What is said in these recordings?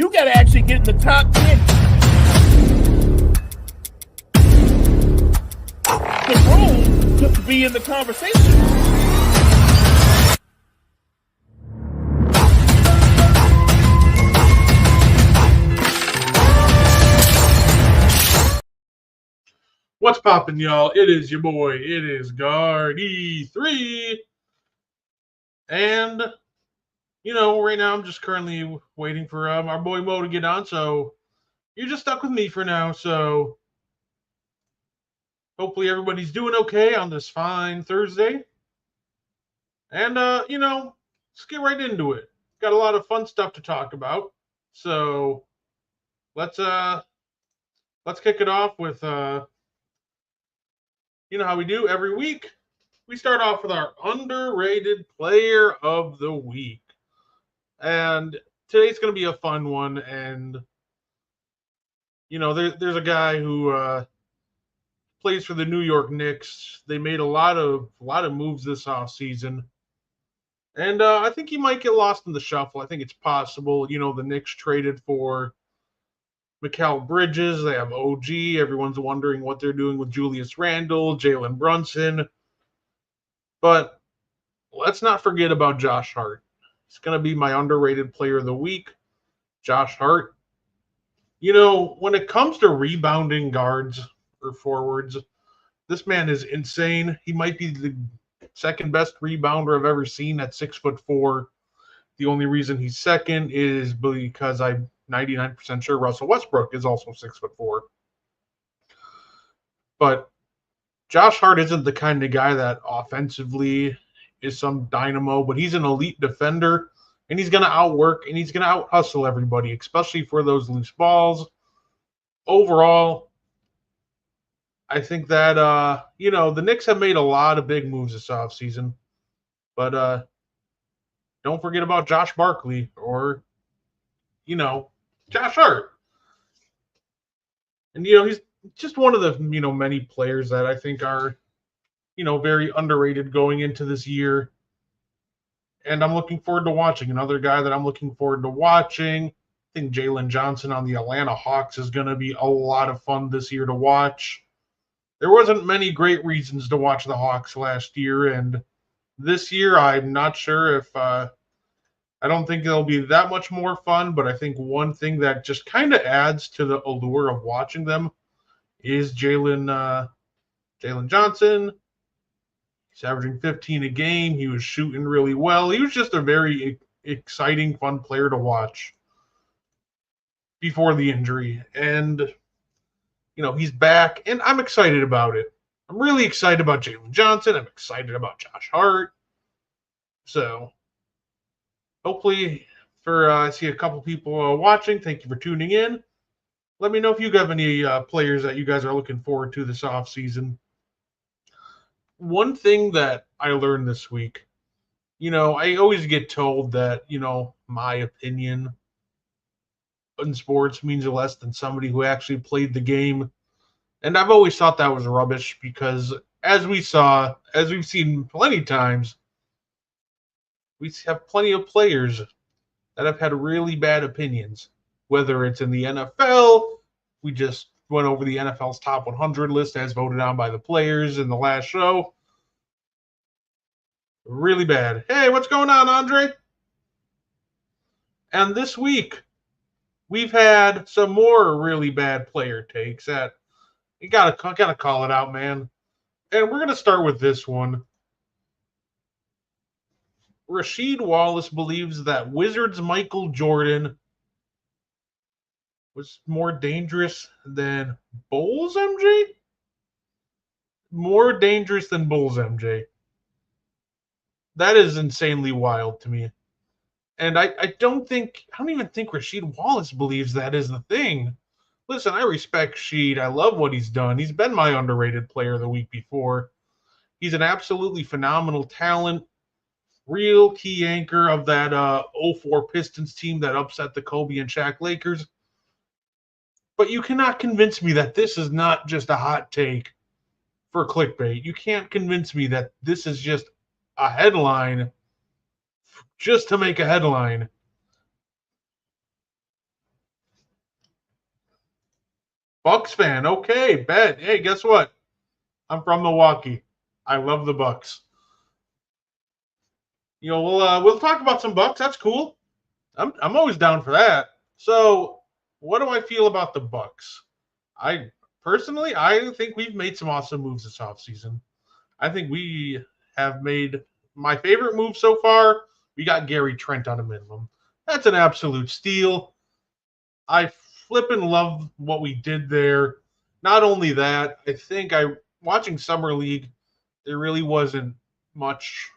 You got to actually get in the top 10 to be in the conversation. What's poppin', y'all? It is your boy. It is Guardy3. And, right now I'm just currently waiting for our boy Mo to get on. So you're just stuck with me for now. So hopefully everybody's doing okay on this fine Thursday. And, let's get right into it. Got a lot of fun stuff to talk about. So let's kick it off with, how we do every week. We start off with our underrated player of the week. And today's going to be a fun one. And, there's a guy who plays for the New York Knicks. They made a lot of moves this offseason. And I think he might get lost in the shuffle. I think it's possible. The Knicks traded for Mikal Bridges. They have OG. Everyone's wondering what they're doing with Julius Randle, Jalen Brunson. But let's not forget about Josh Hart. It's going to be my underrated player of the week, Josh Hart. When it comes to rebounding guards or forwards, this man is insane. He might be the second best rebounder I've ever seen at 6'4". The only reason he's second is because I'm 99% sure Russell Westbrook is also 6'4". But Josh Hart isn't the kind of guy that offensively is some dynamo, but he's an elite defender, and he's going to outwork and he's going to out-hustle everybody, especially for those loose balls. Overall, I think that, the Knicks have made a lot of big moves this offseason, but don't forget about Josh Barkley or, Josh Hart. And, he's just one of the, many players that I think are, very underrated going into this year. And I'm looking forward to watching. Another guy that I'm looking forward to watching, I think Jalen Johnson on the Atlanta Hawks is going to be a lot of fun this year to watch. There wasn't many great reasons to watch the Hawks last year, and this year I'm not sure if I don't think it'll be that much more fun, but I think one thing that just kind of adds to the allure of watching them is Jalen Johnson. He's averaging 15 a game. He was shooting really well. He was just a very exciting, fun player to watch before the injury. And, he's back, and I'm excited about it. I'm really excited about Jalen Johnson. I'm excited about Josh Hart. So, hopefully, I see a couple people watching. Thank you for tuning in. Let me know if you have any players that you guys are looking forward to this offseason. One thing that I learned this week, I always get told that, my opinion in sports means less than somebody who actually played the game. And I've always thought that was rubbish because as we've seen plenty of times, we have plenty of players that have had really bad opinions, whether it's in the NFL. We just went over the NFL's top 100 list as voted on by the players in the last show. Really bad. Hey, what's going on, Andre? And this week, we've had some more really bad player takes that you gotta call it out, man. And we're gonna start with this one. Rasheed Wallace believes that Wizards' Michael Jordan was more dangerous than Bulls MJ? More dangerous than Bulls MJ. That is insanely wild to me. And I don't even think Rasheed Wallace believes that is the thing. Listen, I respect Sheed. I love what he's done. He's been my underrated player of the week before. He's an absolutely phenomenal talent. Real key anchor of that 04 Pistons team that upset the Kobe and Shaq Lakers. But you cannot convince me that this is not just a hot take for clickbait. You can't convince me that this is just a headline just to make a headline. Bucks fan. Okay, bet. Hey, guess what? I'm from Milwaukee. I love the Bucks. We'll talk about some Bucks. That's cool. I'm always down for that. So, what do I feel about the Bucks? I personally, I think we've made some awesome moves this offseason. I think we have made my favorite move so far. We got Gary Trent on a minimum. That's an absolute steal. I flippin' love what we did there. Not only that, I think watching Summer League, there really wasn't much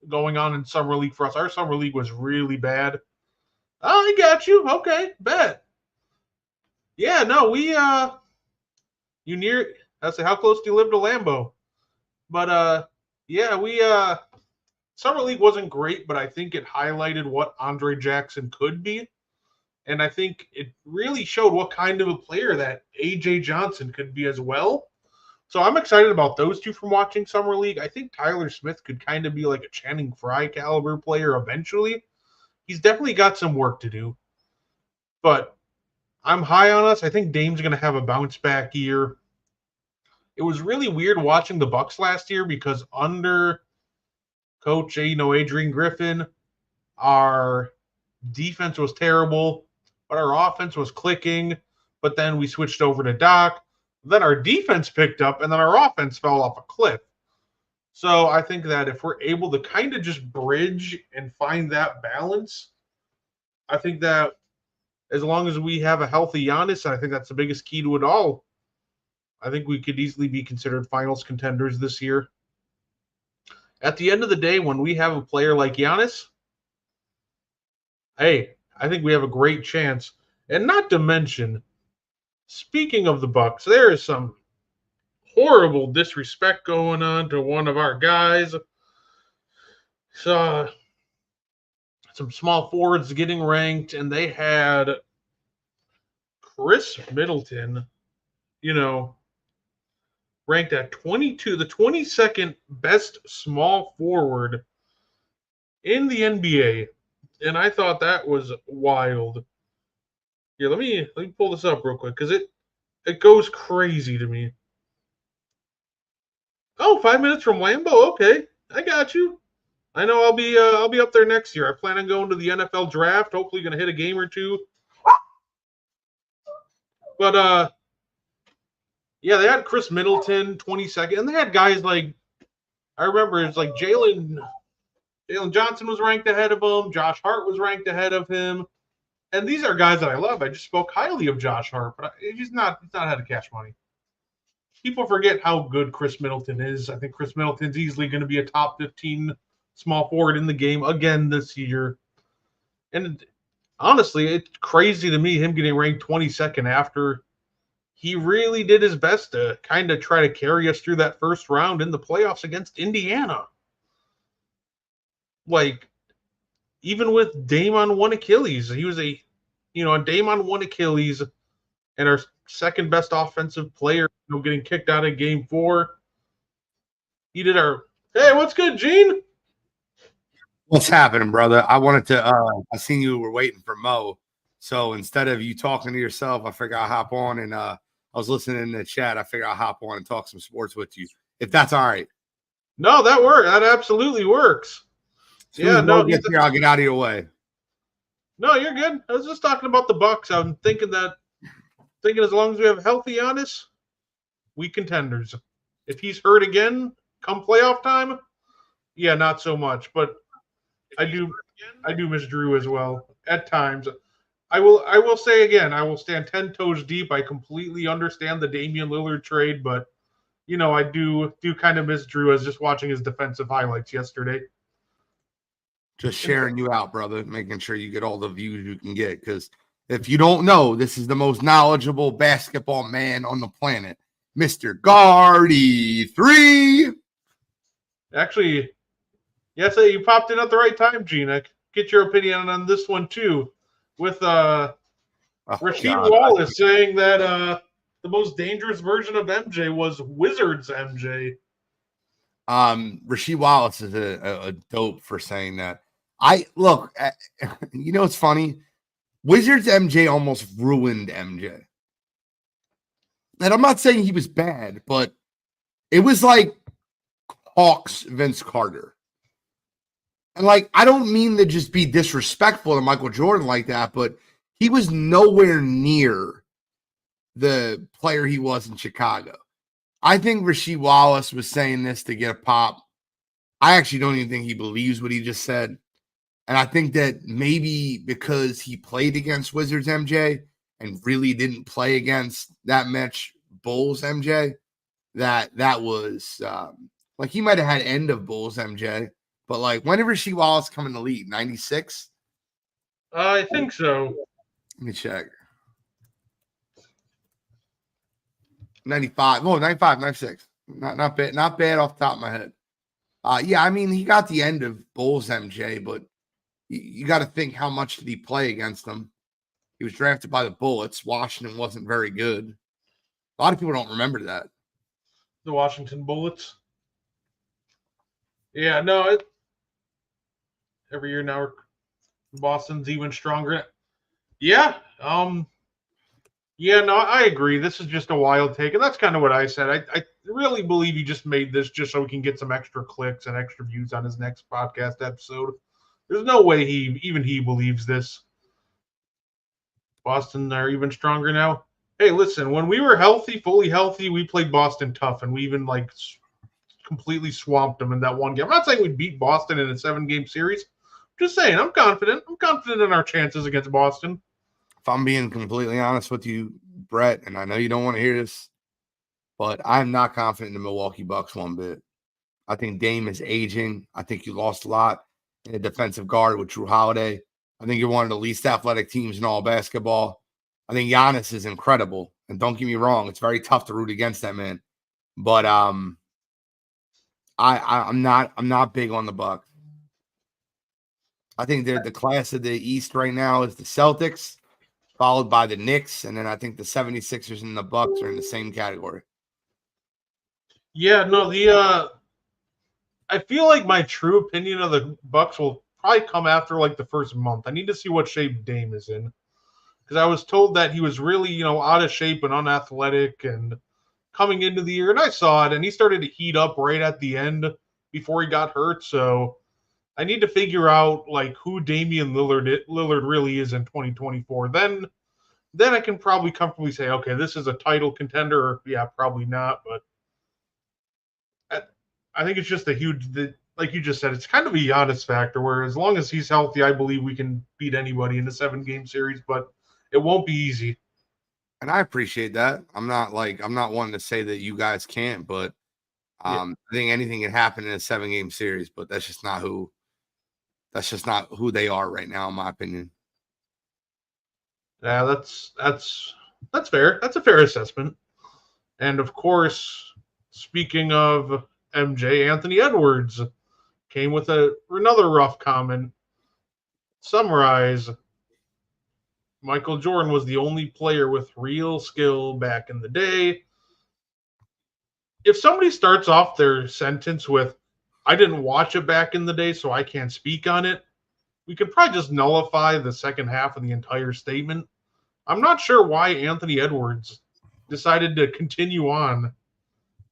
going on in Summer League for us. Our Summer League was really bad. Oh, I got you. Okay, bet. Yeah, no, you near I say how close do you live to Lambeau? But yeah, we Summer League wasn't great, but I think it highlighted what Andre Jackson could be. And I think it really showed what kind of a player that AJ Johnson could be as well. So I'm excited about those two from watching Summer League. I think Tyler Smith could kind of be like a Channing Frye caliber player eventually. He's definitely got some work to do. But I'm high on us. I think Dame's going to have a bounce back year. It was really weird watching the Bucks last year because under Coach Adrian Griffin, our defense was terrible, but our offense was clicking. But then we switched over to Doc. Then our defense picked up, and then our offense fell off a cliff. So I think that if we're able to kind of just bridge and find that balance, I think that as long as we have a healthy Giannis, I think that's the biggest key to it all. I think we could easily be considered finals contenders this year. At the end of the day, when we have a player like Giannis, hey, I think we have a great chance. And not to mention, speaking of the Bucks, there is some horrible disrespect going on to one of our guys. So, some small forwards getting ranked, and they had Chris Middleton, ranked at 22, the 22nd best small forward in the NBA. And I thought that was wild. Here, let me pull this up real quick because it goes crazy to me. Oh, 5 minutes from Lambeau. Okay, I got you. I know I'll be up there next year. I plan on going to the NFL draft. Hopefully, going to hit a game or two. But yeah, they had Chris Middleton 22nd, and they had guys like I remember it's like Jalen Johnson was ranked ahead of him. Josh Hart was ranked ahead of him. And these are guys that I love. I just spoke highly of Josh Hart, but he's not ahead of Cash Money. People forget how good Chris Middleton is. I think Chris Middleton's easily going to be a top 15 small forward in the game again this year. And honestly, it's crazy to me him getting ranked 22nd after he really did his best to kind of try to carry us through that first round in the playoffs against Indiana. Like, even with Dame on one Achilles, he was a Dame on one Achilles and our second best offensive player, getting kicked out of game 4. He did hey, what's good, Gene? What's happening, brother? I wanted to, I seen you were waiting for Mo. So instead of you talking to yourself, I figured I'll hop on and I was listening in the chat. I figured I'll hop on and talk some sports with you, if that's all right. No, that works. That absolutely works. Yeah, no, here, I'll get out of your way. No, you're good. I was just talking about the Bucks. I'm thinking as long as we have healthy Giannis, we contenders. If he's hurt again come playoff time, yeah, not so much. But I do miss Drew as well at times. I will say again, I will stand 10 toes deep. I completely understand the Damian Lillard trade, but I do kind of miss Drew as just watching his defensive highlights yesterday. Just sharing you out, brother, making sure you get all the views you can get. Because if you don't know, this is the most knowledgeable basketball man on the planet, Mr. Guardy 3. Actually, yes, you popped in at the right time, Gina. Get your opinion on this one too, with Rasheed Wallace saying that the most dangerous version of MJ was Wizards MJ. Rasheed Wallace is a dope for saying that. It's funny. Wizards MJ almost ruined MJ. And I'm not saying he was bad, but it was like Hawks Vince Carter. And like, I don't mean to just be disrespectful to Michael Jordan like that, but he was nowhere near the player he was in Chicago. I think Rasheed Wallace was saying this to get a pop. I actually don't even think he believes what he just said. And I think that maybe because he played against Wizards MJ and really didn't play against that much Bulls MJ, that was like he might have had end of Bulls MJ. But like, when did Rasheed Wallace come in the league? 96? I think so. Let me check. 95. Oh, 95, 96. Not bad off the top of my head. Yeah, I mean, he got the end of Bulls MJ, but you got to think, how much did he play against them? He was drafted by the Bullets. Washington wasn't very good. A lot of people don't remember that. The Washington Bullets. Yeah, no, every year now Boston's even stronger. Yeah, yeah, no, I agree. This is just a wild take, and that's kind of what I said. I really believe he just made this just so he can get some extra clicks and extra views on his next podcast episode. There's no way he believes this. Boston are even stronger now. Hey, listen, when we were healthy, fully healthy, we played Boston tough, and we even like completely swamped them in that one game. I'm not saying we beat Boston in a 7-game series. I'm just saying, I'm confident. I'm confident in our chances against Boston. If I'm being completely honest with you, Brett, and I know you don't want to hear this, but I'm not confident in the Milwaukee Bucks one bit. I think Dame is aging. I think you lost a lot in a defensive guard with Drew Holiday. I think you're one of the least athletic teams in all basketball. I think Giannis is incredible. And don't get me wrong, it's very tough to root against that man. But I'm not big on the Bucks. I think they're the class of the East right now is the Celtics, followed by the Knicks, and then I think the 76ers and the Bucks are in the same category. Yeah, no, I feel like my true opinion of the Bucks will probably come after like the first month. I need to see what shape Dame is in, because I was told that he was really, out of shape and unathletic and coming into the year, and I saw it, and he started to heat up right at the end before he got hurt. So I need to figure out like who Damian Lillard really is in 2024. Then I can probably comfortably say, okay, this is a title contender. Or, yeah, probably not, but I think it's just like you just said, it's kind of a Giannis factor where as long as he's healthy, I believe we can beat anybody in a 7-game series, but it won't be easy. And I appreciate that. I'm not wanting to say that you guys can't, but I think anything can happen in a 7-game series, but that's just not who they are right now, in my opinion. Yeah, that's fair. That's a fair assessment. And of course, speaking of MJ, Anthony Edwards came with another rough comment. Summarize: Michael Jordan was the only player with real skill back in the day. If somebody starts off their sentence with, I didn't watch it back in the day, so I can't speak on it, we could probably just nullify the second half of the entire statement. I'm not sure why Anthony Edwards decided to continue on.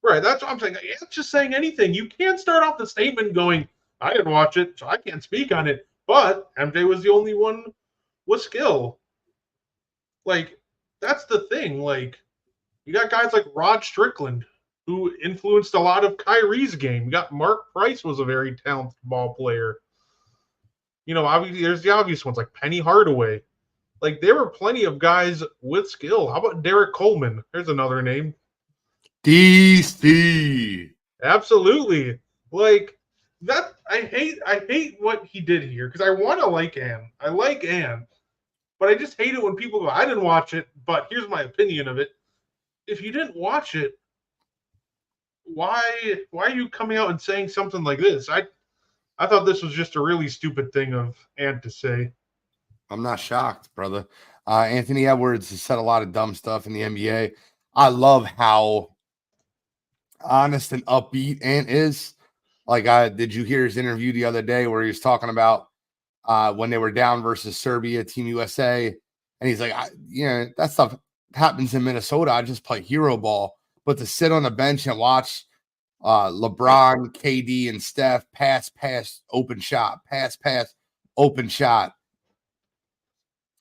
Right, that's what I'm saying. It's just saying anything. You can't start off the statement going, I didn't watch it, so I can't speak on it. But MJ was the only one with skill. Like, that's the thing. Like, you got guys like Rod Strickland, who influenced a lot of Kyrie's game. You got Mark Price was a very talented ball player. Obviously, there's the obvious ones like Penny Hardaway. Like, there were plenty of guys with skill. How about Derek Coleman? There's another name. DC. Absolutely. Like that, I hate what he did here because I want to like Ann. I like Ann, but I just hate it when people go, I didn't watch it, but here's my opinion of it. If you didn't watch it, why are you coming out and saying something like this? I thought this was just a really stupid thing of Ann to say. I'm not shocked, brother. Anthony Edwards has said a lot of dumb stuff in the NBA. I love how honest and upbeat Ant is. Like, did you hear his interview the other day where he was talking about when they were down versus Serbia, Team USA, and he's like, that stuff happens in Minnesota, I just play hero ball. But to sit on the bench and watch LeBron, KD, and Steph pass, open shot, pass, open shot.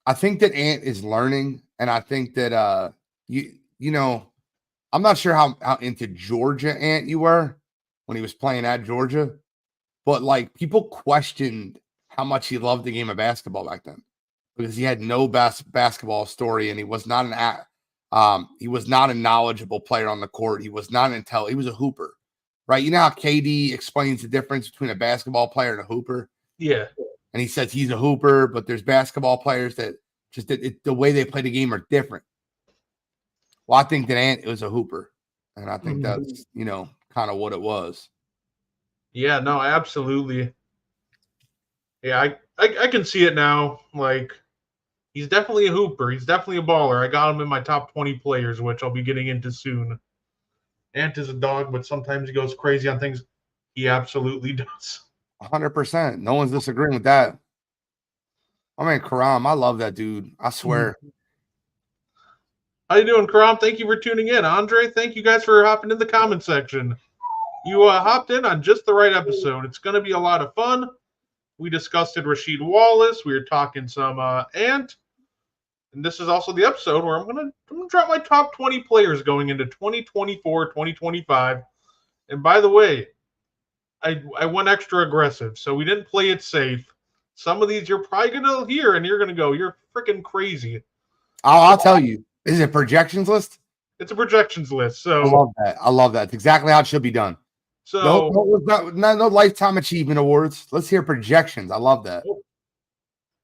I think that Ant is learning, and I think that you know, I'm not sure how into Georgia Ant you were when he was playing at Georgia, but like people questioned how much he loved the game of basketball back then because he had no basketball story, and he was not a knowledgeable player on the court. He was not he was a hooper, right? You know how KD explains the difference between a basketball player and a hooper? Yeah. And he says he's a hooper, but there's basketball players that just the way they play the game are different. Well, I think that Ant was a hooper, and I think that's, kind of what it was. Yeah, no, absolutely. Yeah, I can see it now. Like, he's definitely a hooper. He's definitely a baller. I got him in my top 20 players, which I'll be getting into soon. Ant is a dog, but sometimes he goes crazy on things. He absolutely does. 100%. No one's disagreeing with that. I mean, Karam, I love that dude. I swear. How you doing, Karam? Thank you for tuning in. Andre, thank you guys for hopping in the comment section. You hopped in on just the right episode. It's going to be a lot of fun. We discussed Rasheed Wallace. We were talking some Ant. And this is also the episode where I'm gonna drop my top 20 players going into 2024, 2025. And by the way, I went extra aggressive, so we didn't play it safe. Some of these you're probably gonna hear, and you're gonna go, "You're freaking crazy." I'll tell you. Is it a projections list? It's a projections list. So I love that. It's exactly how it should be done. So no lifetime achievement awards. Let's hear projections. I love that.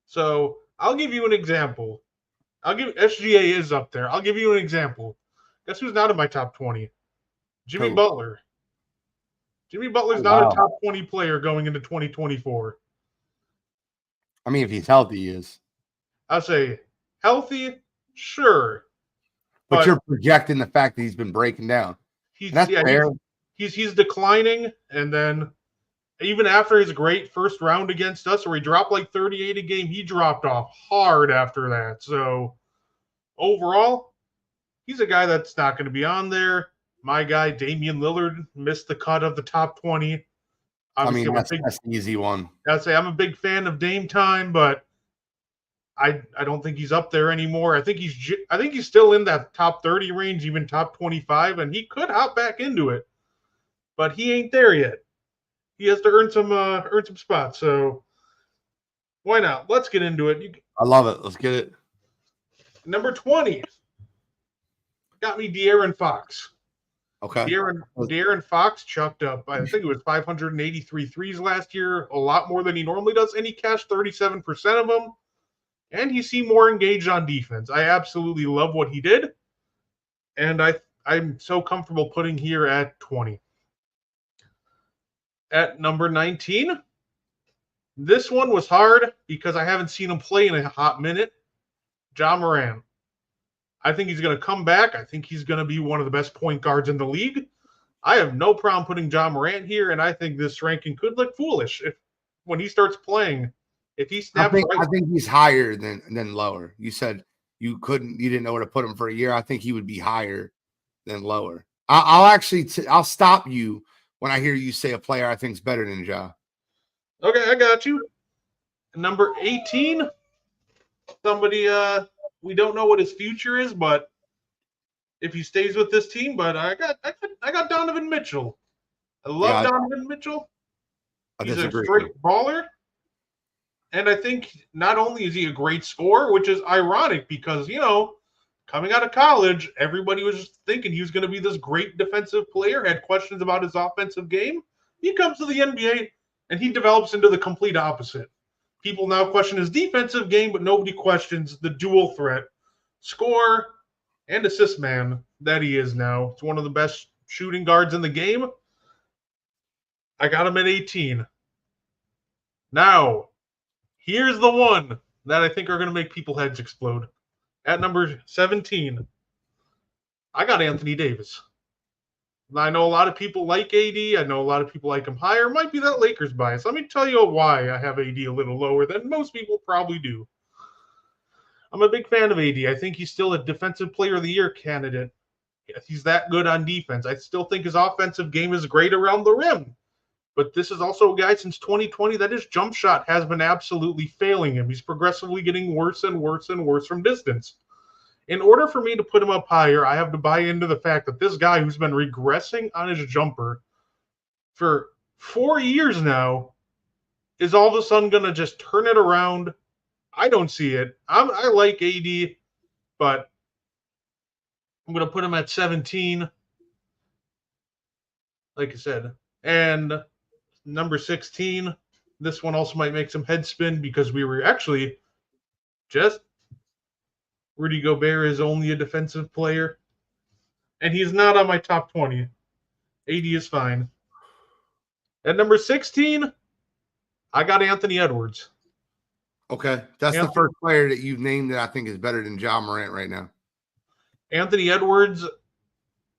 So I'll give you an example. SGA is up there. I'll give you an example. Guess who's not in my top 20? Jimmy Butler. Jimmy Butler's not a top 20 player going into 2024. I mean, if he's healthy, he is. I'll say healthy, sure. But you're projecting the fact that he's been breaking down. That's fair. He's declining, and then even after his great first round against us, where he dropped like 38 a game, he dropped off hard after that. So overall, he's a guy that's not going to be on there. My guy, Damian Lillard, missed the cut of the top 20. Obviously, that's an easy one. I'd say I'm a big fan of Dame time, but I don't think he's up there anymore. I think he's still in that top 30 range, even top 25, and he could hop back into it. But he ain't there yet. He has to earn some spots. So why not? Let's get into it. I love it. Let's get it. Number 20 got me De'Aaron Fox. Okay. De'Aaron Fox chucked up, I think it was 583 threes last year, a lot more than he normally does, and he cashed 37% of them. And he seemed more engaged on defense. I absolutely love what he did, and I'm so comfortable putting here at 20. At number 19, this one was hard because I haven't seen him play in a hot minute. Ja Morant. I think he's going to come back. I think he's going to be one of the best point guards in the league. I have no problem putting Ja Morant here, and I think this ranking could look foolish when he starts playing. If he snaps, I think he's higher than lower. You said you didn't know where to put him for a year. I think he would be higher than lower. I'll stop you when I hear you say a player I think is better than Ja. Okay, I got you. Number 18, somebody we don't know what his future is, but if he stays with this team, but I got Donovan Mitchell. I love Donovan Mitchell. He's a straight baller. And I think not only is he a great scorer, which is ironic because, coming out of college, everybody was just thinking he was going to be this great defensive player, had questions about his offensive game. He comes to the NBA, and he develops into the complete opposite. People now question his defensive game, but nobody questions the dual threat, score and assist man that he is now. It's one of the best shooting guards in the game. I got him at 18. Now, here's the one that I think are going to make people's heads explode. At number 17, I got Anthony Davis. I know a lot of people like AD. I know a lot of people like him higher. Might be that Lakers bias. Let me tell you why I have AD a little lower than most people probably do. I'm a big fan of AD. I think he's still a Defensive Player of the Year candidate. He's that good on defense. I still think his offensive game is great around the rim. But this is also a guy since 2020 that his jump shot has been absolutely failing him. He's progressively getting worse and worse and worse from distance. In order for me to put him up higher, I have to buy into the fact that this guy who's been regressing on his jumper for 4 years now is all of a sudden going to just turn it around. I don't see it. I like AD, but I'm going to put him at 17, like I said. And number 16, this one also might make some head spin because we were actually just Rudy Gobert is only a defensive player, and he's not on my top 20. AD is fine. At number 16, I got Anthony Edwards. Okay. That's the first player that you've named that I think is better than Ja Morant right now. Anthony Edwards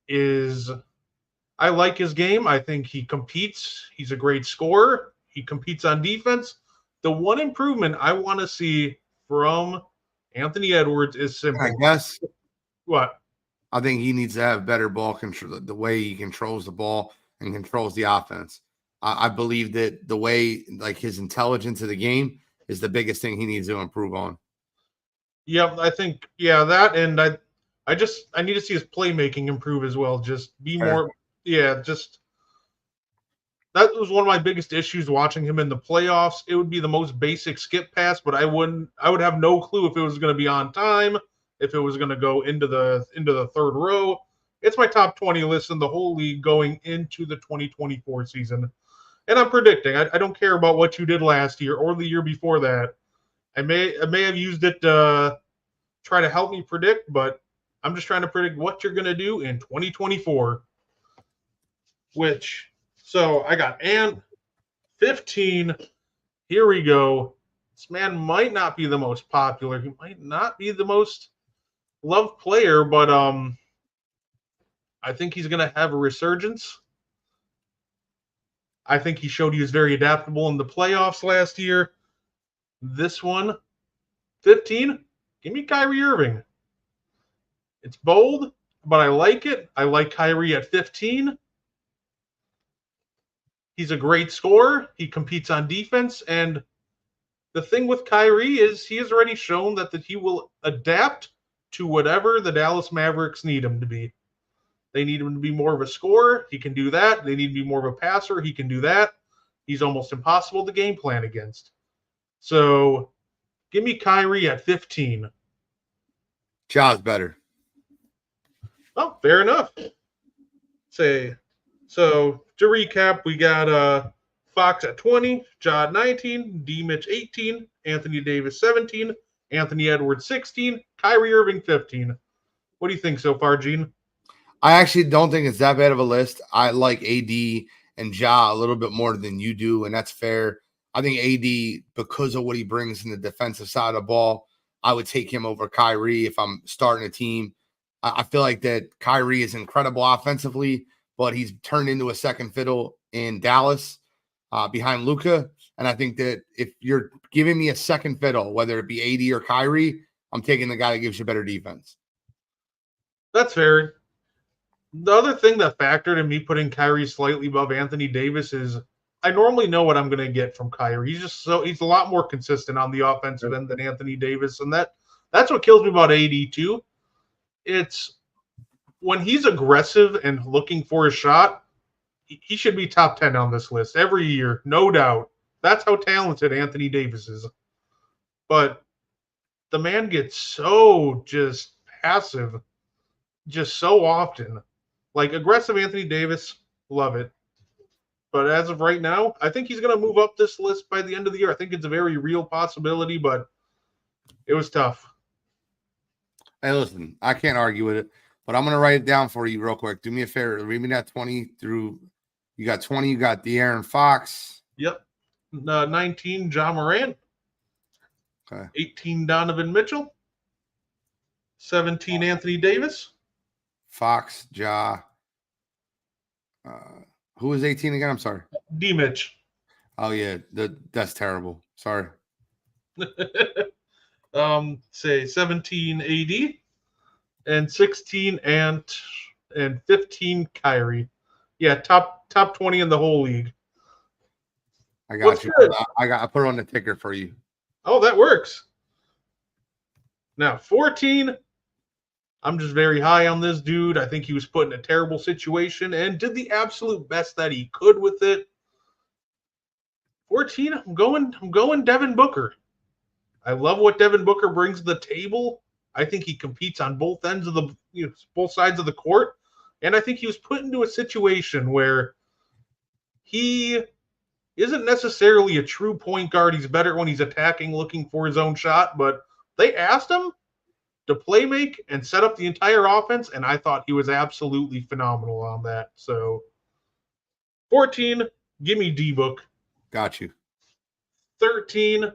is – I like his game. I think he competes. He's a great scorer. He competes on defense. The one improvement I want to see from Anthony Edwards is simple. I guess. What? I think he needs to have better ball control, the way he controls the ball and controls the offense. I believe that the way, like, his intelligence of the game is the biggest thing he needs to improve on. Yeah, I think, that, and I need to see his playmaking improve as well. Just be more, that was one of my biggest issues watching him in the playoffs. It would be the most basic skip pass, but I would have no clue if it was going to be on time, if it was going to go into the third row. It's my top 20 list in the whole league going into the 2024 season. And I'm predicting. I don't care about what you did last year or the year before that. I may have used it to try to help me predict, but I'm just trying to predict what you're going to do in 2024. So I got 15. Here we go. This man might not be the most popular. He might not be the most loved player, but I think he's going to have a resurgence. I think he showed he was very adaptable in the playoffs last year. This one, 15, give me Kyrie Irving. It's bold, but I like it. I like Kyrie at 15. He's a great scorer. He competes on defense. And the thing with Kyrie is he has already shown that he will adapt to whatever the Dallas Mavericks need him to be. They need him to be more of a scorer. He can do that. They need to be more of a passer. He can do that. He's almost impossible to game plan against. So give me Kyrie at 15. Ja's better. Oh, fair enough. So to recap, we got Fox at 20, Ja at 19, D. Mitch 18, Anthony Davis 17, Anthony Edwards 16, Kyrie Irving 15. What do you think so far, Gene? I actually don't think it's that bad of a list. I like AD and Ja a little bit more than you do, and that's fair. I think AD, because of what he brings in the defensive side of the ball, I would take him over Kyrie if I'm starting a team. I feel like that Kyrie is incredible offensively, but he's turned into a second fiddle in Dallas behind Luka. And I think that if you're giving me a second fiddle, whether it be AD or Kyrie, I'm taking the guy that gives you better defense. That's fair. The other thing that factored in me putting Kyrie slightly above Anthony Davis is I normally know what I'm going to get from Kyrie. He's a lot more consistent on the offensive end than Anthony Davis, and that's what kills me about AD too. It's when he's aggressive and looking for a shot, he should be top 10 on this list every year, no doubt. That's how talented Anthony Davis is. But the man gets so just passive just so often. Like aggressive Anthony Davis, love it. But as of right now, I think he's going to move up this list by the end of the year. I think it's a very real possibility, but it was tough. Hey, listen, I can't argue with it, but I'm going to write it down for you real quick. Do me a favor. Read me that 20 through. You got 20. You got De'Aaron Fox. Yep. 19, Ja Morant. Okay. 18, Donovan Mitchell. 17, Anthony Davis. Fox, Ja. Who was 18 again? I'm sorry. D. Mitch. Oh, yeah. That's terrible. Sorry. say 17 AD and 16 Ant and 15 Kyrie. Yeah, top 20 in the whole league. I got you. Good? I put it on the ticker for you. Oh, that works. Now 14. I'm just very high on this dude. I think he was put in a terrible situation and did the absolute best that he could with it. 14. I'm going Devin Booker. I love what Devin Booker brings to the table. I think he competes on both ends of the both sides of the court, and I think he was put into a situation where he isn't necessarily a true point guard. He's better when he's attacking, looking for his own shot, but they asked him to play make and set up the entire offense, and I thought he was absolutely phenomenal on that. So 14, give me D-Book. Got you. 13,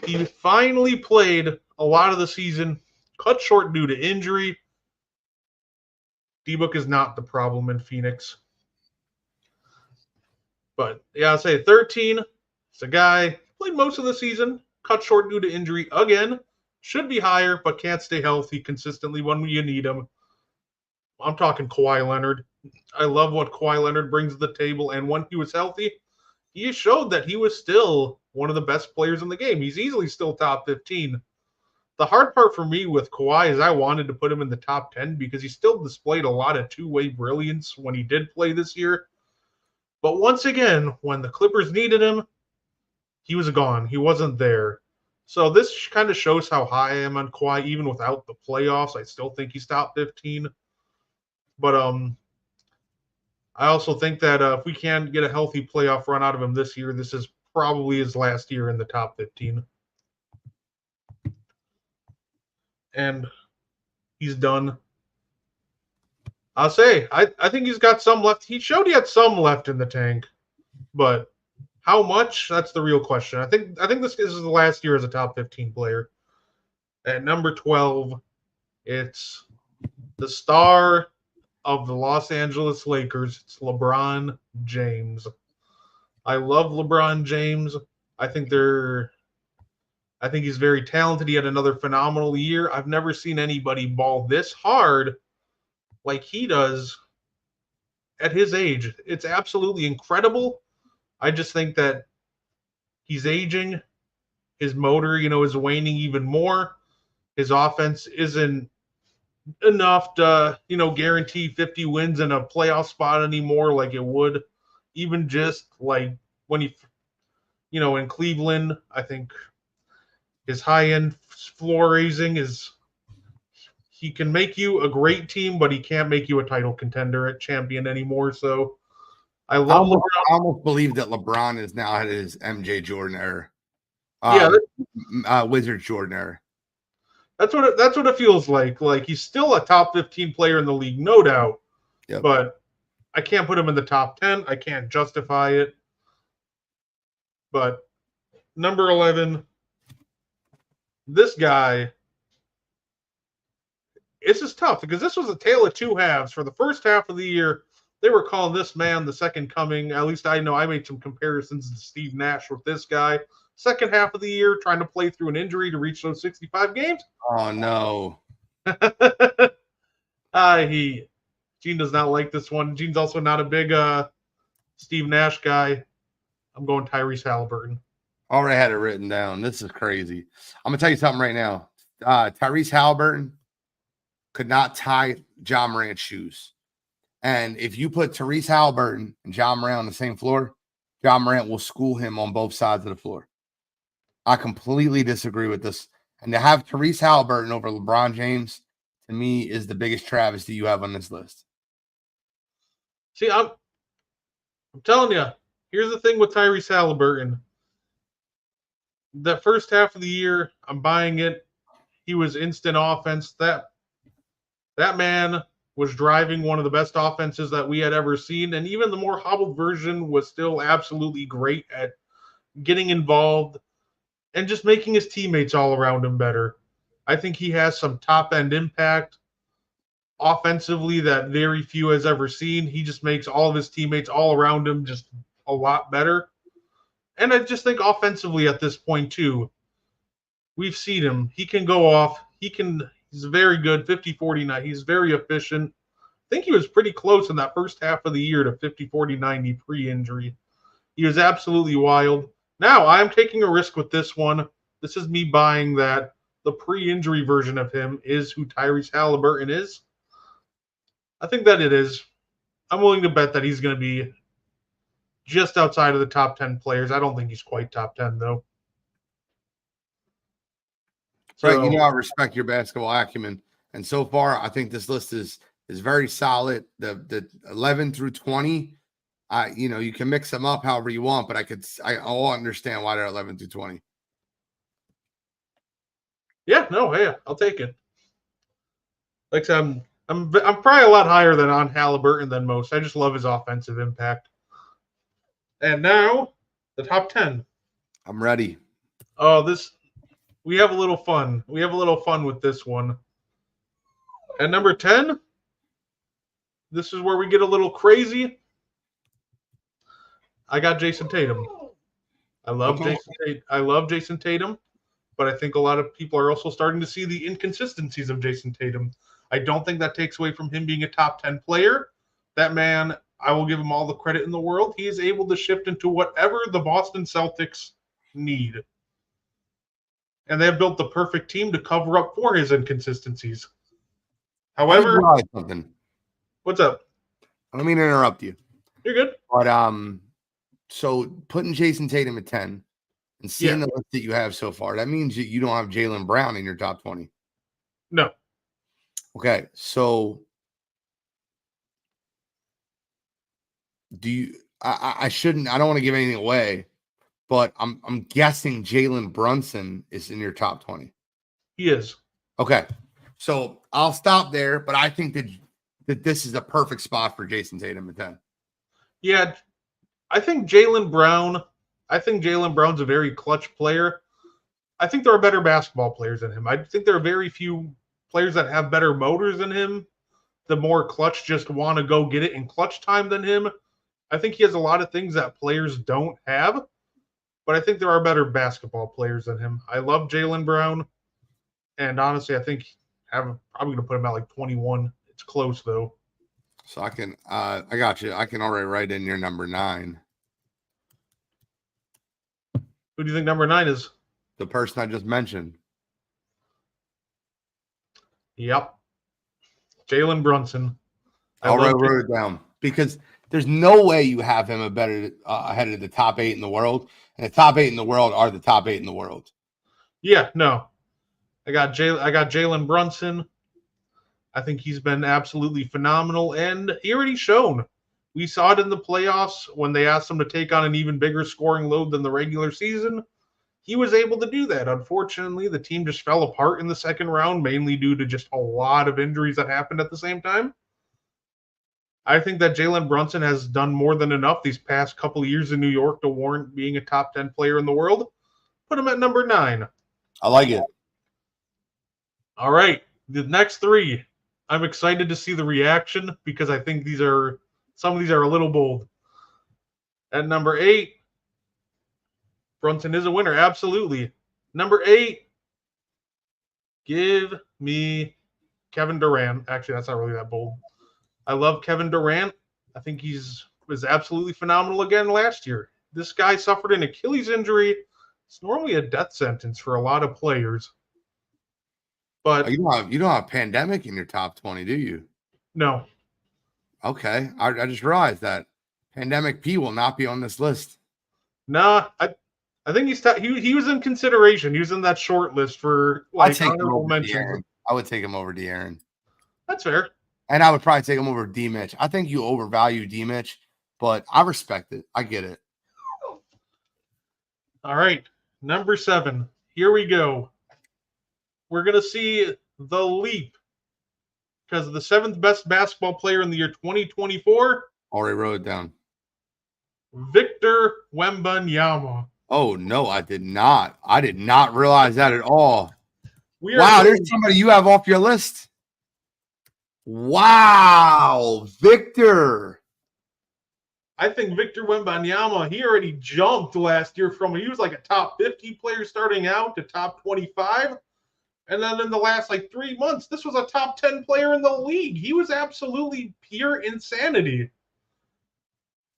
he finally played a lot of the season, cut short due to injury. D-Book is not the problem in Phoenix. But, yeah, I'll say 13. It's a guy played most of the season, cut short due to injury again. Should be higher, but can't stay healthy consistently when you need him. I'm talking Kawhi Leonard. I love what Kawhi Leonard brings to the table, and when he was healthy, he showed that he was still one of the best players in the game. He's easily still top 15. The hard part for me with Kawhi is I wanted to put him in the top 10 because he still displayed a lot of two-way brilliance when he did play this year. But once again, when the Clippers needed him, he was gone. He wasn't there. So this kind of shows how high I am on Kawhi, even without the playoffs. I still think he's top 15. But I also think that if we can get a healthy playoff run out of him this year, this is probably his last year in the top 15. And he's done. I'll say, I think he's got some left. He showed he had some left in the tank, but how much? That's the real question. I think this is the last year as a top 15 player. At number 12, it's the star of the Los Angeles Lakers. It's LeBron James. I love LeBron James. I think he's very talented. He had another phenomenal year. I've never seen anybody ball this hard like he does at his age. It's absolutely incredible. I just think that he's aging. His motor, is waning even more. His offense isn't enough to, guarantee 50 wins in a playoff spot anymore like it would. Even just like when he, in Cleveland, I think his high-end floor raising is he can make you a great team, but he can't make you a title contender at champion anymore. So I love LeBron. I almost believe that LeBron is now at his MJ Jordan era. Wizards Jordan era. That's what it feels like. Like he's still a top 15 player in the league, no doubt. Yep. But I can't put him in the top 10. I can't justify it. But number 11, this guy, it's just tough because this was a tale of two halves. For the first half of the year, they were calling this man the second coming. At least I know I made some comparisons to Steve Nash with this guy. Second half of the year, trying to play through an injury to reach those 65 games. Oh, no. Gene does not like this one. Gene's also not a big Steve Nash guy. I'm going Tyrese Halliburton. Already had it written down. This is crazy. I'm going to tell you something right now. Tyrese Halliburton could not tie Ja Morant's shoes. And if you put Tyrese Halliburton and Ja Morant on the same floor, Ja Morant will school him on both sides of the floor. I completely disagree with this. And to have Tyrese Halliburton over LeBron James, to me, is the biggest travesty you have on this list. See, I'm telling you, here's the thing with Tyrese Halliburton. The first half of the year, I'm buying it. He was instant offense. That man was driving one of the best offenses that we had ever seen. And even the more hobbled version was still absolutely great at getting involved and just making his teammates all around him better. I think he has some top-end impact offensively that very few has ever seen. He just makes all of his teammates all around him just a lot better. And I just think offensively at this point, too, We've seen him. He can go off. He's very good, 50-40-90. He's very efficient. I think he was pretty close in that first half of the year to 50-40-90 pre-injury. He was absolutely wild. Now, I'm taking a risk with this one. This is me buying that the pre-injury version of him is who Tyrese Halliburton is. I think that it is. I'm willing to bet that he's going to be just outside of the top 10 players. I don't think he's quite top 10, though. Right, you know, I respect your basketball acumen. And so far, I think this list is very solid. The 11 through 20, you know, you can mix them up however you want, but I'll understand why they're 11 through 20. Yeah, no, hey, I'll take it. Like I said, I'm probably a lot higher than on Halliburton than most. I just love his offensive impact. And now, the top 10. I'm ready. Oh, we have a little fun. We have a little fun with this one. At number 10, this is where we get a little crazy. I got Jason Tatum. I love Jason Tatum, but I think a lot of people are also starting to see the inconsistencies of Jason Tatum. I don't think that takes away from him being a top 10 player. That man, I will give him all the credit in the world. He is able to shift into whatever the Boston Celtics need. And they have built the perfect team to cover up for his inconsistencies. However, what's up? I don't mean to interrupt you. You're good. But so putting Jason Tatum at 10 and seeing the list that you have so far, that means that you don't have Jaylen Brown in your top 20. No. Okay, so do you? I shouldn't. I don't want to give anything away, but I'm guessing Jalen Brunson is in your top 20. He is. Okay, so I'll stop there. But I think that this is a perfect spot for Jason Tatum at 10. Yeah, I think Jaylen Brown's a very clutch player. I think there are better basketball players than him. I think there are very few players that have better motors than him. The more clutch just want to go get it in clutch time than him. I think he has a lot of things that players don't have, but I think there are better basketball players than him. I love Jaylen Brown, and honestly, I think I'm probably going to put him at like 21. It's close, though. So I got you. I can already write in your number 9. Who do you think number 9 is? The person I just mentioned. Yep. Jalen Brunson. I already wrote it down because there's no way you have him ahead of the top 8 in the world. And the top 8 in the world are the top 8 in the world. Yeah, no. I got Jalen Brunson. I think he's been absolutely phenomenal, and he already shown. We saw it in the playoffs when they asked him to take on an even bigger scoring load than the regular season. He was able to do that. Unfortunately, the team just fell apart in the second round, mainly due to just a lot of injuries that happened at the same time. I think that Jalen Brunson has done more than enough these past couple of years in New York to warrant being a top 10 player in the world. Put him at number 9. I like it. All right, the next 3. I'm excited to see the reaction because I think some of these are a little bold. At number 8, Brunson is a winner, absolutely. Number 8, give me Kevin Durant. Actually, that's not really that bold. I love Kevin Durant. I think was absolutely phenomenal again last year. This guy suffered an Achilles injury. It's normally a death sentence for a lot of players. But you don't have a pandemic in your top 20, do you? No. Okay. I just realized that Pandemic P will not be on this list. Nah, I think he was in consideration. He was in that short list for like honorable mentions. I would take him over De'Aaron. That's fair. And I would probably take him over D Mitch. I think you overvalue D Mitch, but I respect it. I get it. All right. Number 7. Here we go. We're going to see the leap because the 7th best basketball player in the year 2024. Already wrote it down. Victor Wembanyama. Oh, no, I did not. I did not realize that at all. Wow, there's somebody you have off your list. Wow, Victor. I think Victor Wembanyama, he already jumped last year he was like a top 50 player starting out to top 25. And then in the last 3 months, this was a top 10 player in the league. He was absolutely pure insanity.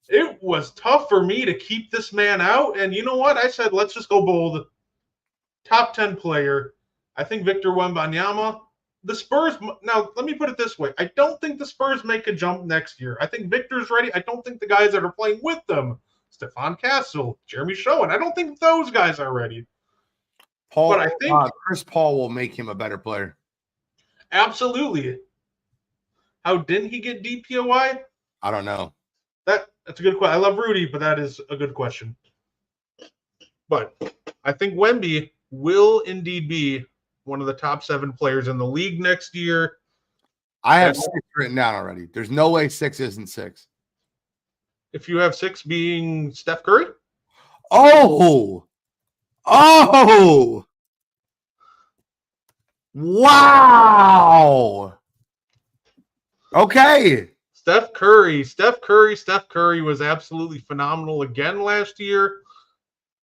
It was tough for me to keep this man out. And you know what? I said, let's just go bold. Top 10 player. I think Victor Wembanyama. The Spurs, now let me put it this way. I don't think the Spurs make a jump next year. I think Victor's ready. I don't think the guys that are playing with them, Stephon Castle, Jeremy Schoen, I don't think those guys are ready. But I think Chris Paul will make him a better player. Absolutely. How didn't he get DPOY? I don't know. That's a good question. I love Rudy, but that is a good question. But I think Wemby will indeed be one of the top 7 players in the league next year. I have 6 written down already. There's no way 6 isn't 6. If you have 6 being Steph Curry? Oh! Wow! Okay. Steph Curry was absolutely phenomenal again last year.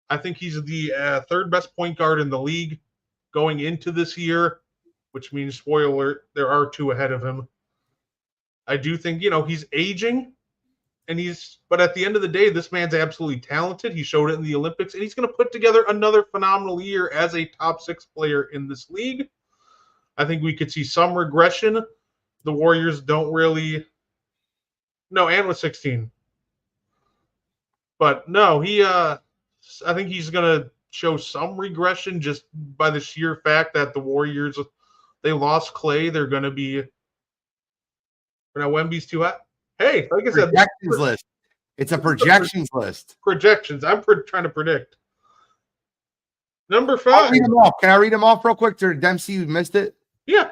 I think he's the third best point guard in the league going into this year, which means, spoiler alert, there are 2 ahead of him. I do think, he's aging, but at the end of the day, this man's absolutely talented. He showed it in the Olympics, and he's going to put together another phenomenal year as a top 6 player in this league. I think we could see some regression. The Warriors don't really. No, and with 16. But no, I think he's going to show some regression just by the sheer fact that the Warriors, they lost Clay. They're going to be. Now Wemby's too high. Hey, like I said, projections list. It's a projections list. Projections. I'm trying to predict. Number 5. I'll read them off. Can I read them off real quick? Dempsey, you missed it? Yeah.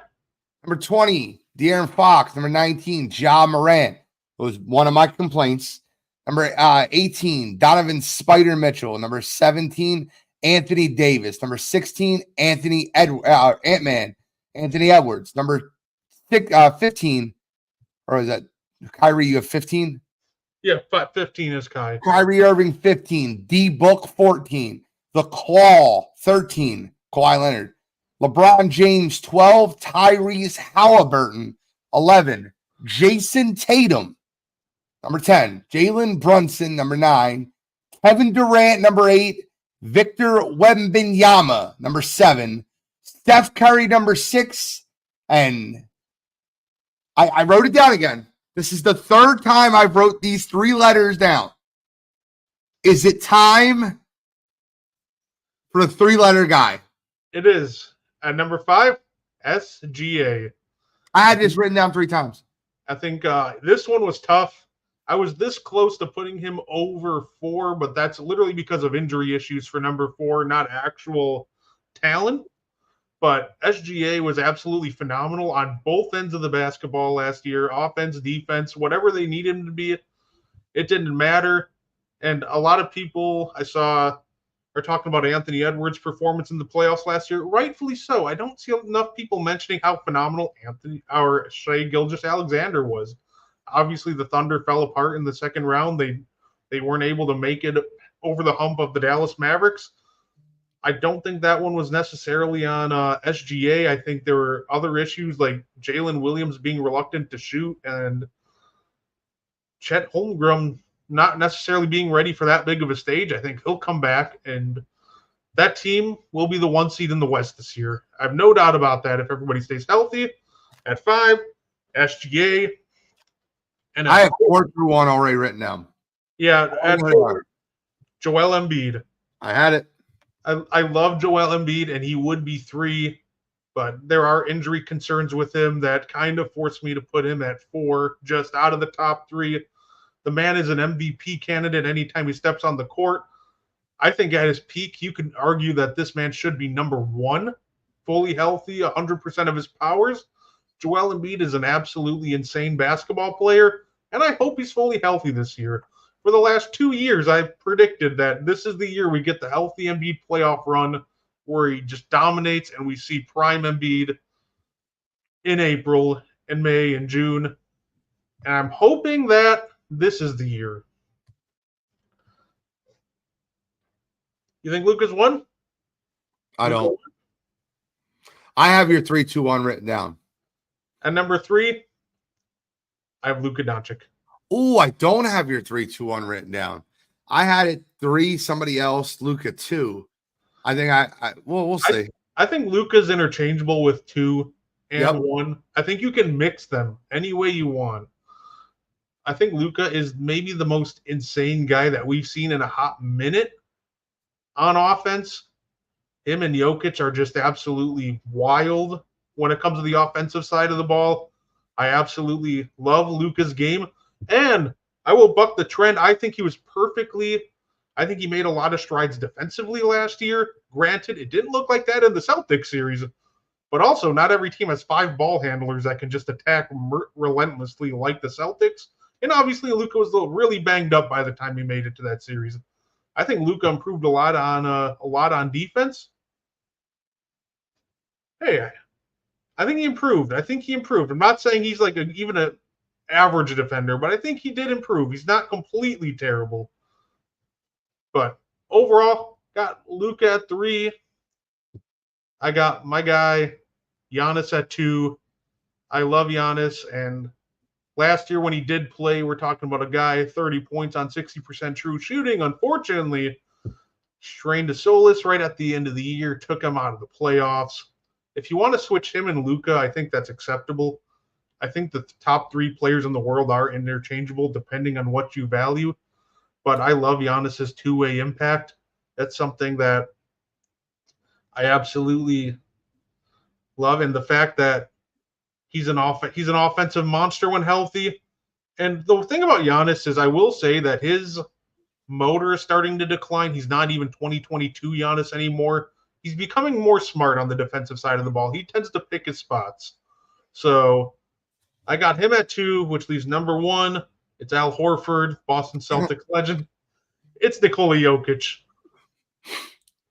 Number 20, De'Aaron Fox. Number 19, Ja Morant. It was one of my complaints. Number 18, Donovan Spider Mitchell. Number 17, Anthony Davis. Number 16, Ant-Man, Anthony Edwards. Number 15, or is that Kyrie? You have 15? Yeah, 15 is Kai. Kyrie Irving, 15. D-Book, 14. The Claw, 13. Kawhi Leonard. LeBron James, 12. Tyrese Halliburton, 11. Jason Tatum, number 10. Jalen Brunson, number 9. Kevin Durant, number 8. Victor Wembanyama, number 7. Steph Curry, number 6. And I wrote it down again. This is the 3rd time I've wrote these 3 letters down. Is it time for the 3-letter guy? It is. At number 5, SGA. I had this written down 3 times. I think this one was tough. I was this close to putting him over 4, but that's literally because of injury issues for number 4, not actual talent. But SGA was absolutely phenomenal on both ends of the basketball last year, offense, defense, whatever they needed him to be. It didn't matter. And a lot of people I saw are talking about Anthony Edwards' performance in the playoffs last year. Rightfully so. I don't see enough people mentioning how phenomenal Shai Gilgeous-Alexander was. Obviously, the Thunder fell apart in the second round. They weren't able to make it over the hump of the Dallas Mavericks. I don't think that one was necessarily on SGA. I think there were other issues like Jalen Williams being reluctant to shoot and Chet Holmgren not necessarily being ready for that big of a stage. I think he'll come back, and that team will be the 1 seed in the West this year. I have no doubt about that if everybody stays healthy. At 5, SGA. And I have 4 through 1 already written down. Yeah, at 4, Joel Embiid. I had it. I love Joel Embiid, and he would be 3, but there are injury concerns with him that kind of forced me to put him at 4, just out of the top 3. The man is an MVP candidate anytime he steps on the court. I think at his peak, you can argue that this man should be number 1, fully healthy, 100% of his powers. Joel Embiid is an absolutely insane basketball player, and I hope he's fully healthy this year. For the last 2 years, I've predicted that this is the year we get the healthy Embiid playoff run where he just dominates and we see prime Embiid in April and May and June. And I'm hoping that this is the year. You think Luka's won? I don't. I have your 3-2-1 written down. And number 3, I have Luka Doncic. Oh, I don't have your 3-2-1 written down. I had it 3, somebody else, Luka 2. I think we'll see. I think Luka's interchangeable with 2 and Yep. 1. I think you can mix them any way you want. I think Luka is maybe the most insane guy that we've seen in a hot minute on offense. Him and Jokic are just absolutely wild when it comes to the offensive side of the ball. I absolutely love Luka's game. And I will buck the trend. I think he made a lot of strides defensively last year. Granted, it didn't look like that in the Celtics series. But also, not every team has 5 ball handlers that can just attack relentlessly like the Celtics. And obviously, Luka was really banged up by the time he made it to that series. I think Luka improved a lot on defense. Hey, I think he improved. I'm not saying he's like even an average defender, but I think he did improve. He's not completely terrible. But overall, got Luka at 3. I got my guy Giannis at 2. I love Giannis, and last year when he did play, we're talking about a guy 30 points on 60% true shooting. Unfortunately, strained a soleus right at the end of the year, took him out of the playoffs. If you want to switch him and Luka, I think that's acceptable. I think the top 3 players in the world are interchangeable depending on what you value. But I love Giannis's two-way impact. That's something that I absolutely love. And the fact that he's an offensive monster when healthy. And the thing about Giannis is I will say that his motor is starting to decline. He's not even 2022 Giannis anymore. He's becoming more smart on the defensive side of the ball. He tends to pick his spots. So I got him at 2, which leaves number 1. It's Al Horford, Boston Celtics legend. It's Nikola Jokic.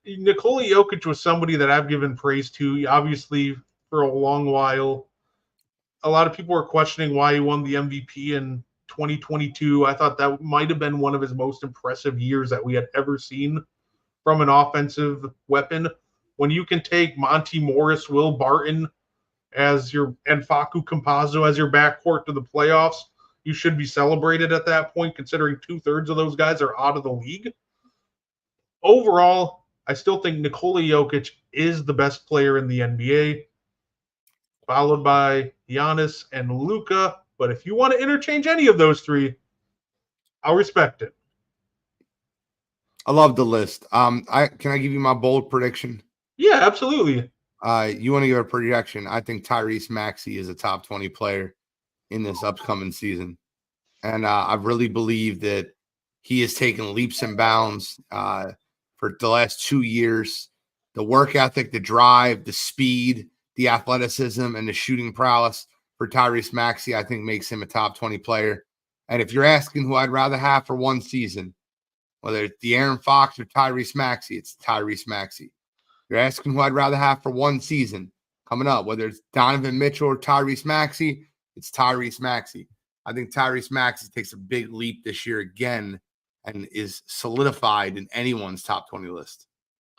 Nikola Jokic was somebody that I've given praise to, obviously, for a long while. A lot of people were questioning why he won the MVP in 2022. I thought that might have been one of his most impressive years that we had ever seen from an offensive weapon. When you can take Monty Morris, Will Barton as your and Facu Campazzo as your backcourt to the playoffs, you should be celebrated at that point, considering 2/3 of those guys are out of the league. Overall, I still think Nikola Jokic is the best player in the NBA, followed by Giannis and Luka. But if you want to interchange any of those 3, I'll respect it. I love the list. Can I give you my bold prediction? Yeah, absolutely. You want to give a projection? I think Tyrese Maxey is a top 20 player in this upcoming season. And I really believe that he has taken leaps and bounds for the last 2 years. The work ethic, the drive, the speed, the athleticism, and the shooting prowess for Tyrese Maxey, I think makes him a top 20 player. And if you're asking who I'd rather have for one season, whether it's De'Aaron Fox or Tyrese Maxey, it's Tyrese Maxey. You're asking who I'd rather have for one season coming up, whether it's Donovan Mitchell or Tyrese Maxey, it's Tyrese Maxey. I think Tyrese Maxey takes a big leap this year again and is solidified in anyone's top 20 list.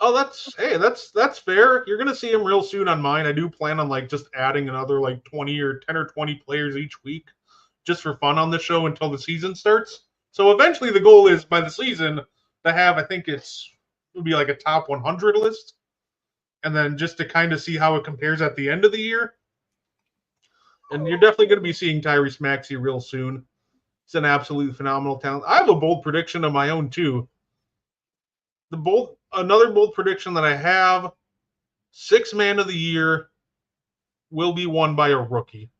Oh, that's fair. You're gonna see him real soon on mine. I do plan on just adding another 20 or 10 or 20 players each week, just for fun on the show until the season starts. So eventually, the goal is by the season to have, I think it would be like a top 100 list, and then just to kind of see how it compares at the end of the year. And you're definitely going to be seeing Tyrese Maxey real soon. He's an absolutely phenomenal talent. I have a bold prediction of my own too. Another bold prediction that I have: 6th man of the year will be won by a rookie.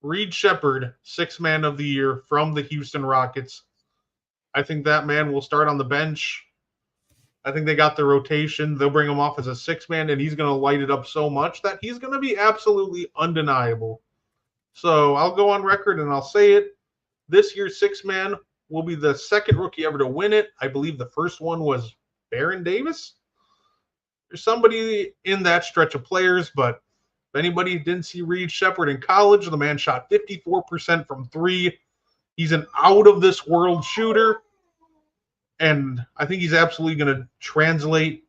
Reed Shepherd, 6th man of the year from the Houston Rockets. I think that man will start on the bench. I think they got the rotation. They'll bring him off as a 6th man, and he's going to light it up so much that he's going to be absolutely undeniable. So I'll go on record and I'll say it. This year's 6th man will be the 2nd rookie ever to win it. I believe the first one was Baron Davis. There's somebody in that stretch of players, but if anybody didn't see Reed Shepherd in college, the man shot 54% from 3. He's an out-of-this-world shooter. And I think he's absolutely going to translate.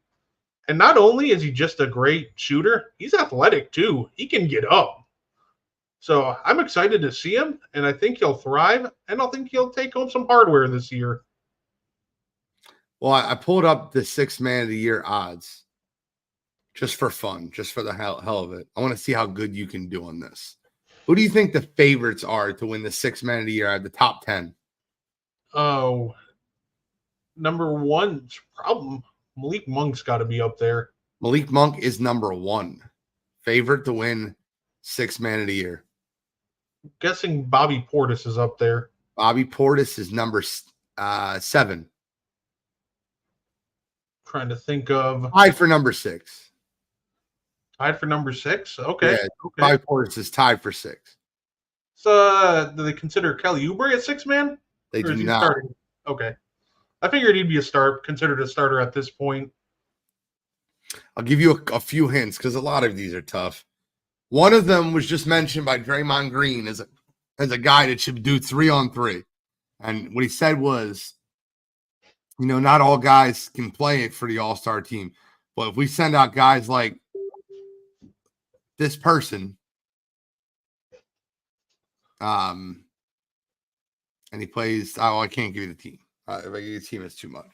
And not only is he just a great shooter, he's athletic too. He can get up. So I'm excited to see him, and I think he'll thrive, and I think he'll take home some hardware this year. Well, I pulled up the 6th man of the year odds just for fun, just for the hell of it. I want to see how good you can do on this. Who do you think the favorites are to win the 6th man of the year out of the top 10? Oh, number one problem. Malik Monk's got to be up there. Malik Monk is number 1 favorite to win 6th man of the year. Guessing Bobby Portis is up there. Bobby Portis is number 7. Trying to think of Tied for number 6. tied for number 6. Okay. Yeah, okay. Bobby Portis is tied for 6. So do they consider Kelly Oubre a 6-man? They Or do is he not. starting? Okay. I figured he'd be considered a starter at this point. I'll give you a few hints because a lot of these are tough. One of them was just mentioned by Draymond Green as a guy that should do 3-on-3. And what he said was, not all guys can play it for the all-star team. But if we send out guys like this person, and he plays, I can't give you the team. If I give you the team, it's too much.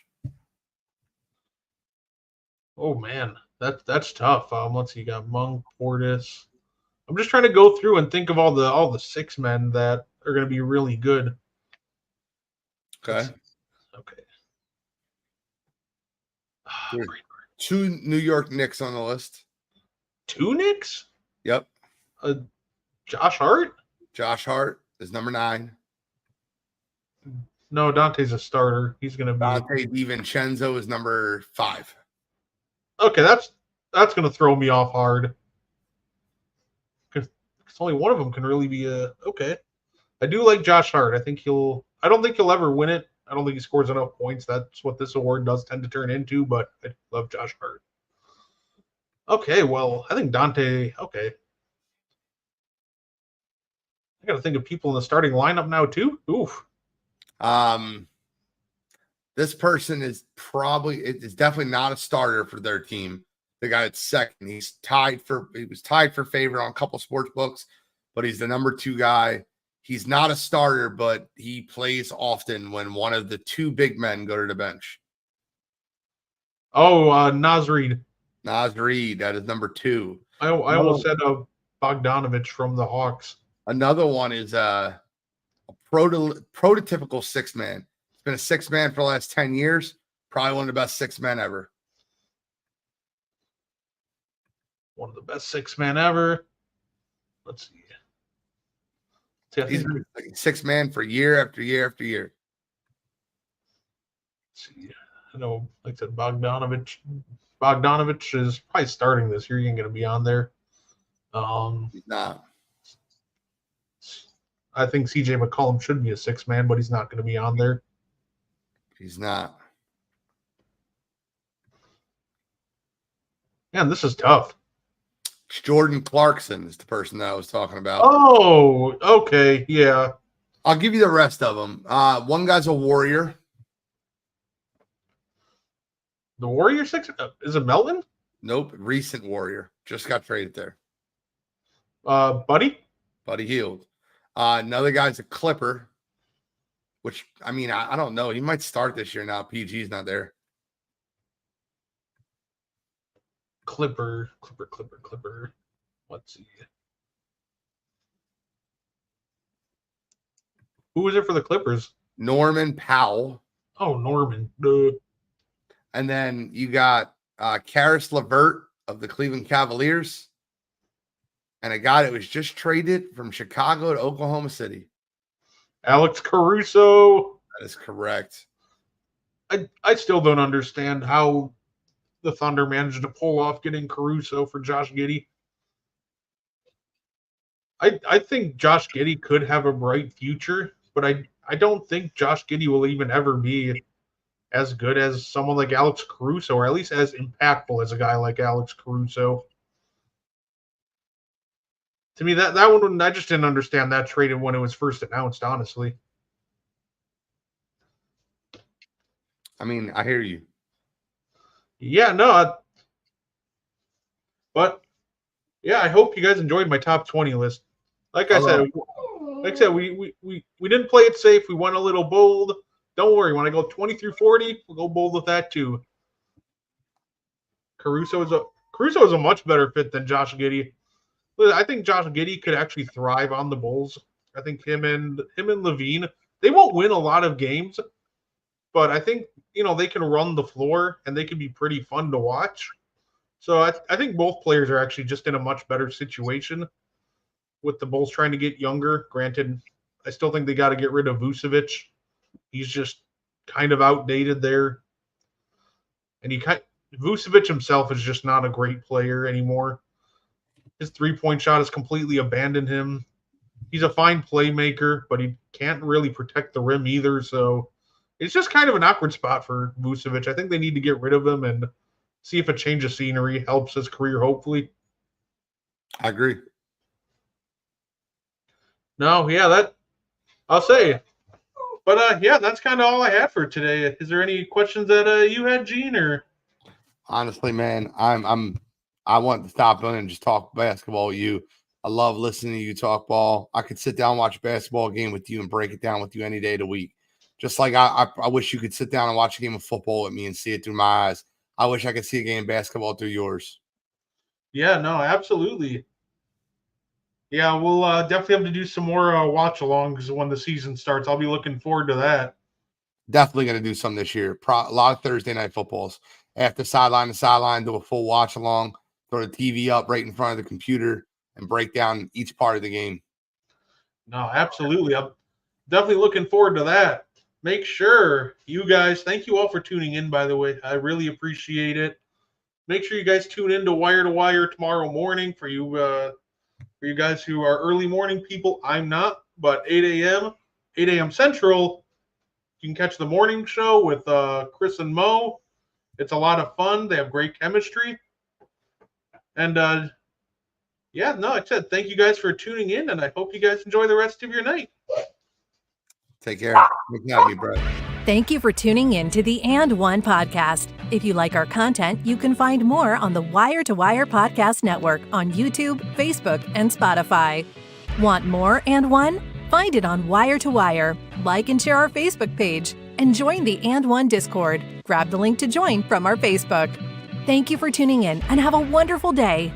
Oh man, that's tough. Let's see, you got Monk, Portis. I'm just trying to go through and think of all the 6-men that are going to be really good. Okay. Okay. There's 2 New York Knicks on the list. 2 Knicks? Yep. Josh Hart? Josh Hart is number 9. No, Dante's a starter. He's going to be. Dante DiVincenzo is number 5. Okay, that's going to throw me off hard. Because only one of them can really be a. Okay. I do like Josh Hart. I don't think he'll ever win it. I don't think he scores enough points. That's what this award does tend to turn into, but I love Josh Hart. Okay, well, I think Dante. Okay. I got to think of people in the starting lineup now, too. Oof. This person is definitely not a starter for their team. The guy that's second, he was tied for favorite on a couple sports books, but he's the number 2 guy. He's not a starter, but he plays often when one of the 2 big men go to the bench. Oh, Naz Reid. Naz Reid, that is number 2. I almost said Bogdanovich from the Hawks. Another one is a prototypical 6-man. He's been a 6-man for the last 10 years. Probably one of the best 6-men ever. One of the best 6-men ever. Let's see. He's been a 6-man for year after year after year. Let's see. I know, like I said, Bogdanovich is probably starting this year. He ain't going to be on there. He's not. I think CJ McCollum should be a 6-man, but he's not going to be on there. He's not. Man, this is tough. Jordan Clarkson is the person that I was talking about. Oh, okay. Yeah. I'll give you the rest of them. One guy's a Warrior. The Warrior 6? Is it Melton? Nope. Recent Warrior. Just got traded there. Buddy Hield. Another guy's a Clipper, which, I mean, I don't know. He might start this year now. PG's not there. Clipper. Let's see. Who was it for the Clippers? Norman Powell. Oh, Norman. Duh. And then you got Karis LeVert of the Cleveland Cavaliers. And a guy that was just traded from Chicago to Oklahoma City. Alex Caruso. That is correct. I still don't understand how the Thunder managed to pull off getting Caruso for Josh Giddey. I think Josh Giddey could have a bright future, but I don't think Josh Giddey will even ever be as good as someone like Alex Caruso, or at least as impactful as a guy like Alex Caruso. To me, that one, I just didn't understand that trade when it was first announced, honestly. I mean, I hear you. Yeah, no, but yeah, I hope you guys enjoyed my top 20 list. Like I said, we didn't play it safe. We went a little bold. Don't worry, when I go 20 through 40, we'll go bold with that too. Caruso is a much better fit than Josh Giddey. I think Josh Giddey could actually thrive on the Bulls. I think him and Levine, they won't win a lot of games, but I think they can run the floor and they can be pretty fun to watch. So I think both players are actually just in a much better situation with the Bulls trying to get younger. Granted, I still think they got to get rid of Vucevic. He's just kind of outdated there. And Vucevic himself is just not a great player anymore. His three-point shot has completely abandoned him. He's a fine playmaker, but he can't really protect the rim either. So it's just kind of an awkward spot for Vucevic. I think they need to get rid of him and see if a change of scenery helps his career, hopefully. I agree. No, yeah, I'll say. But yeah, that's kind of all I had for today. Is there any questions that you had, Gene? Or honestly, man, I want to stop in and just talk basketball with you. I love listening to you talk ball. I could sit down and watch a basketball game with you and break it down with you any day of the week. Just like I wish you could sit down and watch a game of football with me and see it through my eyes. I wish I could see a game of basketball through yours. Yeah, no, absolutely. Yeah, we'll definitely have to do some more watch-alongs when the season starts. I'll be looking forward to that. Definitely going to do some this year. A lot of Thursday night footballs. After sideline to sideline, do a full watch-along, throw the TV up right in front of the computer, and break down each part of the game. No, absolutely. I'm definitely looking forward to that. Make sure you guys, thank you all for tuning in, by the way. I really appreciate it. Make sure you guys tune in to Wire tomorrow morning for you guys who are early morning people. I'm not, but 8 a.m. Central, you can catch the morning show with Chris and Mo. It's a lot of fun. They have great chemistry. And yeah, no, like I said, thank you guys for tuning in, and I hope you guys enjoy the rest of your night. Take care. Good to have you, bro. Thank you for tuning in to the And One podcast. If you like our content, you can find more on the Wire to Wire Podcast Network on YouTube, Facebook, and Spotify. Want more And One? Find it on Wire to Wire. Like and share our Facebook page and join the And One Discord. Grab the link to join from our Facebook. Thank you for tuning in and have a wonderful day.